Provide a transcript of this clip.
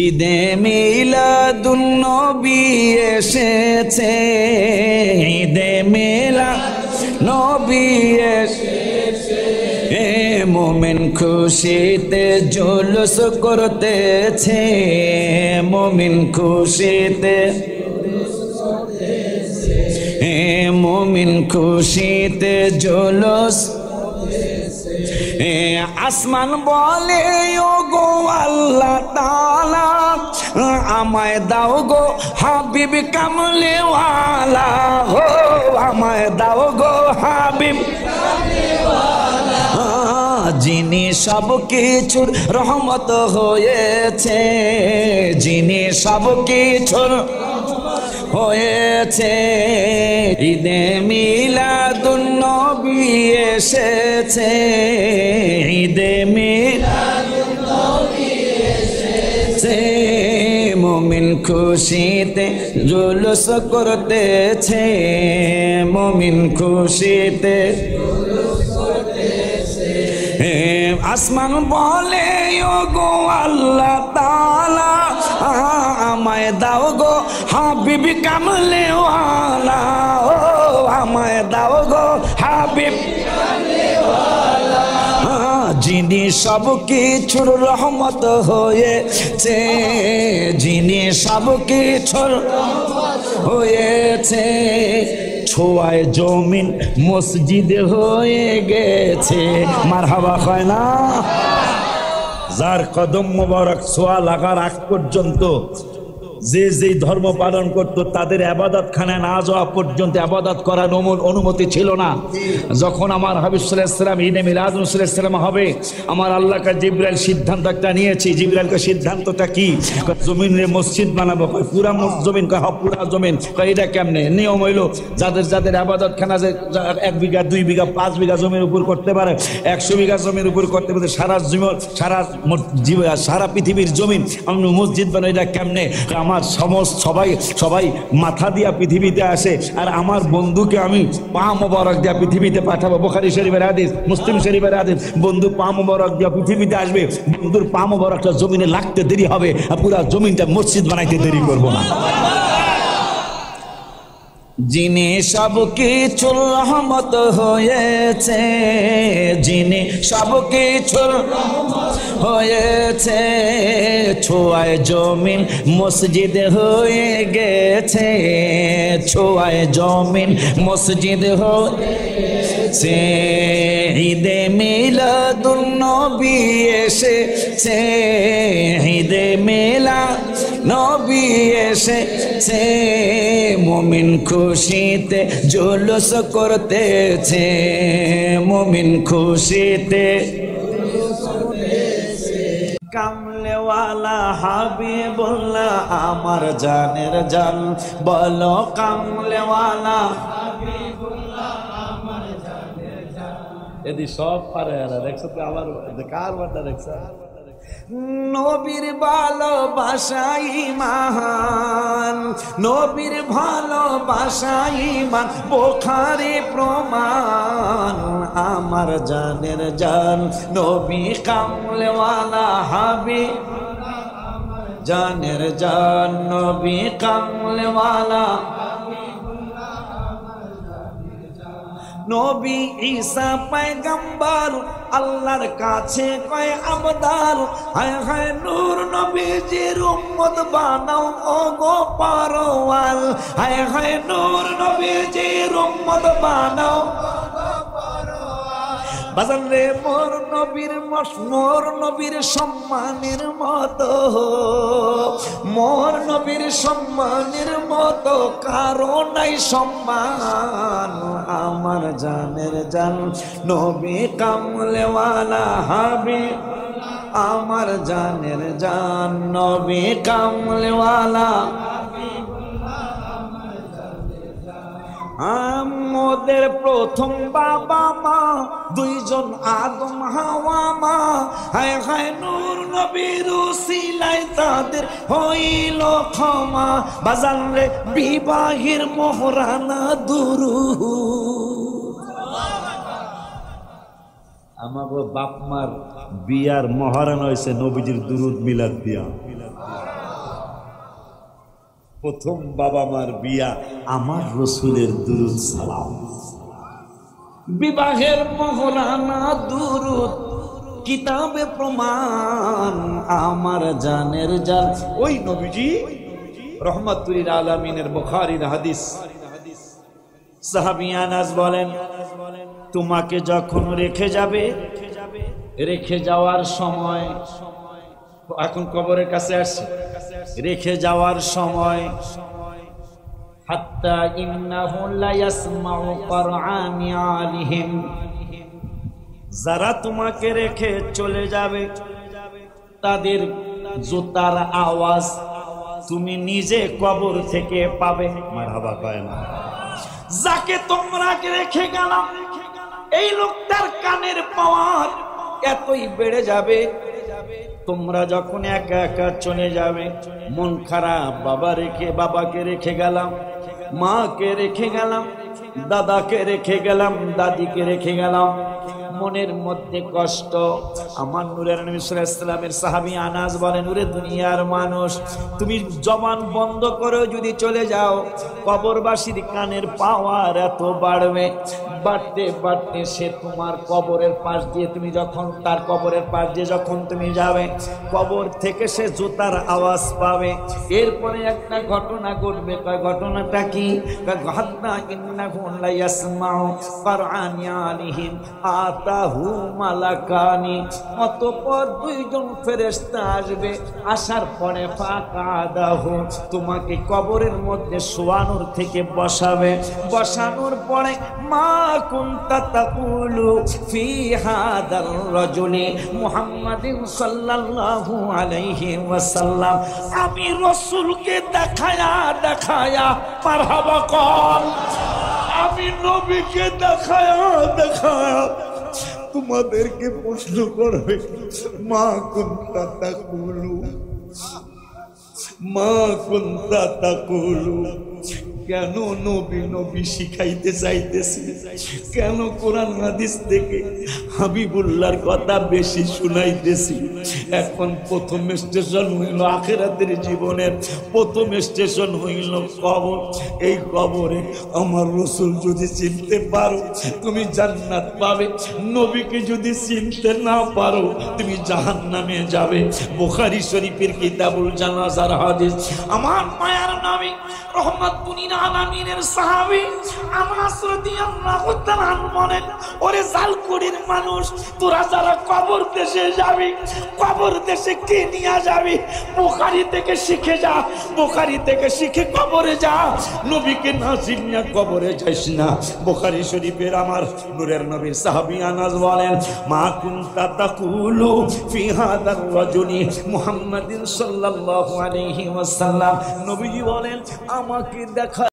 ঈদে মিলাদুন নবী এসেছে, ঈদে মিলাদুন নবী এসেছে, মুমিন খুশিতে জুলুস করতেছে, মুমিন খুশিতে মুমিন খুশিতে জুলুস। আসমান বলে ও গো আল্লাহ তাআলা, আমায় দাও গো হাবিব কামলে ওয়ালা, হো আমায় দাও গো হাবিব কামলে ওয়ালা, যিনি সব কিছুর রহমত হয়েছে, যিনি সব কিছুর হয়েছে। ঈদে মিলাদুন নবী এসেছে, ঈদে মিলাদুন নবী এসেছে, মুমিন খুশিতে জুলুস করতেছে, মুমিন খুশিতে জুলুস করতেছে। আসমান বলে ও গো আল্লাহ তাআলা, আমায় দাও গো হাবিব কামলে ওয়ালা, ও আমায় দাও গো হাবিব কামলে ওয়ালা, যিনি সব কিছুর রহমত হয়েছে, যিনি সব কিছুর রহমত হয়েছে, ছোঁয়ায় জমিন মসজিদ হয়ে গেছে। মারহাবা হয় না? যার কদম মোবারক ছোঁয়া লাগার আগ পর্যন্ত যে যেই ধর্ম পালন করত তাদের আবাদতখানায় না যাওয়া পর্যন্ত আবাদত করার অনুমতি ছিল না। যখন আমার হাবিব সাল্লাল্লাহু আলাইহি ওয়াসাল্লাম ঈদে মিলাদ সাল্লাল্লাহু আলাইহি ওয়াসাল্লাম হবে, আমার আল্লাহ কা জিবরাইল সিদ্ধান্ত একটা নিয়েছি। জিবরাইলকে সিদ্ধান্তটা কি? জমিনে মসজিদ বানাবো। পুরা জমিন? পুরা জমিন। এটা কেমনে? নিয়ম হইল যাদের যাদের আবাদতখানা 1 বিঘা 2 বিঘা 5 বিঘা জমির উপর করতে পারে, 100 বিঘা জমির উপর করতে পারে, সারা পৃথিবীর জমিন আমি মসজিদ বানাই। এটা কেমনে? আমার সবাই মাথা দিয়া পৃথিবীতে আসে, আর আমার বন্ধুকে আমি পা মোবারক দিয়া পৃথিবীতে পাঠাবো। বুখারী শরীফের হাদিস, মুসলিম শরীফের হাদিস। বন্ধু পা মোবারক দিয়া পৃথিবীতে আসবে, বন্ধুর পা মোবারকটা জমিনে লাগতে দেরি হবে, আর পুরা জমিনটা মসজিদ বানাইতে দেরি করবো না। যিনি সব কিছুর রহমত হয়েছে, যিনি সব কিছুর রহমত হয়েছে, ছোঁয়ায় জমিন মসজিদ হয়ে গেছে, ছোঁয়ায় জমিন মসজিদ হয়েছে। ঈদে মিলাদুন নবী এসেছে, ঈদে মিলাদ নবী এসেছে, মুমিন খুশিতে জুলুস করতেছে, মুমিন খুশিতে কামলে ওয়ালা হাবিবুল্লাহ আমার জানের জান, বলো কামলে ওয়ালা হাবিবুল্লাহ আমার জানের জান। এদি সব পারে এরা, দেখছো তো? আবার কার বাটা দেখছো? নবীর ভালোবাসাই মহান, নবীর ভালোবাসাই মান, বুখারী প্রমাণ। আমার জানের জান নবী কামলে ওয়ালা হাবিব, জানের জান নবী কামলে ওয়ালা নবী ঈসা পয়গম্বর, আল্লাহর কাছে কয় আবদার। হায় হায় নূর নবীজির উম্মত বানাও ও গো পারওয়াল, হায় হায় নূর নবীজির উম্মত বানাও বাজান রে। মোর নবীর সম্মানের মতো, মোর নবীর সম্মানের মতো কারো নাই সম্মান। আমার জানের জান নবী কামলে ওয়ালা হাবিব, আমার জানের জান নবী কামলে ওয়ালা। আমাদের প্রথম বাবা মা দুইজন আদম হাওয়া মা, হায় হায় নূর নবীর উসিলায় তাদের হইল ক্ষমা। বাজান রে বিবাহের মোহরানা দুরূদ, আমাগো বাপ মার বিয়ার মহারানা হয়েছে নবীজির দুরুদ মিলাদ দিয়া। প্রথম বাবা মার বিয়া আমার রসুলের দুরুদ সালাম, বিবাহের মহরানা দুরুদ, কিতাবে প্রমাণ আমার জানের জান ওই নবীজি রহমাতুল আলামিনের বুখারীর হাদিস। সাহাবী আনাস বলেন, তোমাকে যখন রেখে যাবে, রেখে যাওয়ার সময়, এখন কবরের কাছে আসছে, রেখে যাওয়ার সময় হাত্তা ইন্নাহু লা ইয়াসমাউ কুরআনি আলিহিম, যারা তোমাকে রেখে চলে যাবে তাদের জুতার আওয়াজ তুমি নিজে কবর থেকে পাবে। মারহাবা কয় না। যাকে তোমরা রেখে গেলাম এই লোকটার কানের পাওয়ার এতই বেড়ে যাবে, তোমরা যখন একা একা চলে যাবে, মন খারাপ, বাবাকে রেখে গেলাম, মাকে রেখে গেলাম, দাদাকে রেখে গেলাম, দাদিকে রেখে গেলাম, মনের মধ্যে কষ্ট। আমার নূরের নবী সাল্লাল্লাহু আলাইহি ওয়াসাল্লামের সাহাবী আনাস বলেন, ওরে দুনিয়ার মানুষ, তুমি জবান বন্ধ করে যদি চলে যাও, কবরবাসীর কানের পাওয়ার এত বাড়বে, বাড়তে বাড়তে সে তোমার কবরের পাশ দিয়ে, তুমি যখন তার কবরের পাশ দিয়ে যখন তুমি যাবে, কবর থেকে সে জুতার আওয়াজ পাবে। এরপরে একটা ঘটনা ঘটবে। ঘটনাটা কি? হাত্তা ইন্নাহু লা ইয়াসমাউ কুরআনি আলিহিম আতাহু মালাকানি, অতঃপর দুইজন ফেরেশতা আসবে, আসার পরে ফাকাদাহু, তোমাকে কবরের মধ্যে শোয়ানোর থেকে বসাবে, বসানোর পরে মা কুনতা তাকুলু ফি হাদার রাজুলি মুহাম্মাদিন সাল্লাল্লাহু আলাইহি ওয়াসাল্লাম, আমি রাসূলকে দেখায়া দেখায়া মারহাবা কর, আমি নবীকে দেখায়া দেখায়া তোমাদেরকে প্রশ্ন করবে, মা কুনতা তাকুলু, মা কুনতা তাকুলু, কেন নবী নবী শিখাইতে চাইতেছি, কেন কোরআন হাদিস থেকে হাবিবুল্লাহর কথা বেশি শুনাইতেছি। এখন প্রথম স্টেশন হইল আখিরাতের জীবনের প্রথম স্টেশন হইল কবর। এই কবরে আমার রাসূল যদি চিনতে পারো তুমি জান্নাত পাবে, নবীকে যদি চিনতে না পারো তুমি জাহান্নামে যাবে। বুখারী শরীফের কিতাবুল জানাজার হাদিস। আমার মায়ার নবী রহমাতুল আলামিনের সাহাবী আনাস রাদিয়াল্লাহু তাআলা বলেন, ওরে জালকুড়ির মানুষ, তোরা যারা কবর দেশে যাবি, কবর দেশে কে নিয়ে যাবি? বুখারী থেকে শিখে যা, বুখারী থেকে শিখে কবরে যা, নবীকে না চিনিয়া কবরে যাইস না। বুখারী শরীফের আমার নূরের নবীর সাহাবী আনাস বলেন, মা কুনতা তাকুলু ফি হাদার রাজুলি মুহাম্মাদিন সাল্লাল্লাহু আলাইহি ওয়াসাল্লাম, নবীজি বলেন আমাকে দেখা